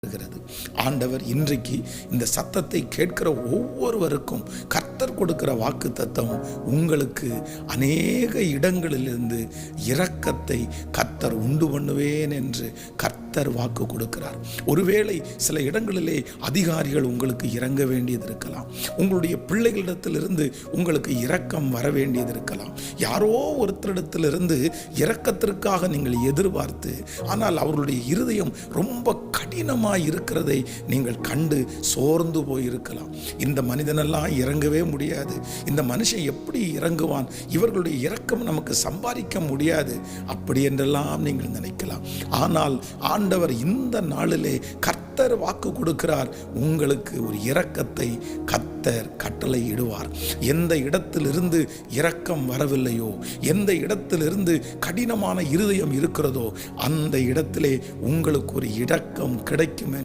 இருக்கிறது. ஆண்டவர் இன்றைக்கு இந்த சத்தத்தை கேட்கிற ஒவ்வொருவருக்கும் கர்த்தர் கொடுக்கிற வாக்குத்தத்தம், உங்களுக்கு அநேக இடங்களிலிருந்து இரக்கத்தை கர்த்தர் உண்டு பண்ணுவேன் என்று கர்த்தர் வாக்கு கொடுக்கிறார். ஒருவேளை சில இடங்களிலே அதிகாரிகள் உங்களுக்கு இறங்க வேண்டியது இருக்கலாம். உங்களுடைய பிள்ளைகளிடத்திலிருந்து உங்களுக்கு இரக்கம் வர வேண்டியது இருக்கலாம். யாரோ ஒருத்தரிடத்திலிருந்து இரக்கத்திற்காக நீங்கள் எதிர்பார்த்து, ஆனால் அவர்களுடைய இருதயம் ரொம்ப கடினமாக இருக்கிறதை நீங்கள் கண்டு சோர்ந்து போயிருக்கலாம். இந்த மனிதனெல்லாம் இறங்கவே முடியாது, இந்த மனுஷன் எப்படி இறங்குவான், இவர்களுடைய இரக்கம் நமக்கு சம்பாதிக்க முடியாது, அப்படி என்றெல்லாம் நீங்கள் நினைக்கலாம். ஆனால் ஆண்டவர் இந்த நாளிலே கர்த்தர் வாக்கு கொடுக்கிறார், உங்களுக்கு ஒரு இரக்கத்தை கர்த்தர் கட்டளை இடுவார். எந்த இடத்திலிருந்து இரக்கம் வரவில்லையோ, எந்த இடத்திலிருந்து கடினமான இருதயம் இருக்கிறதோ, அந்த இடத்திலே உங்களுக்கு ஒரு இரக்கம் கிடைக்கும்.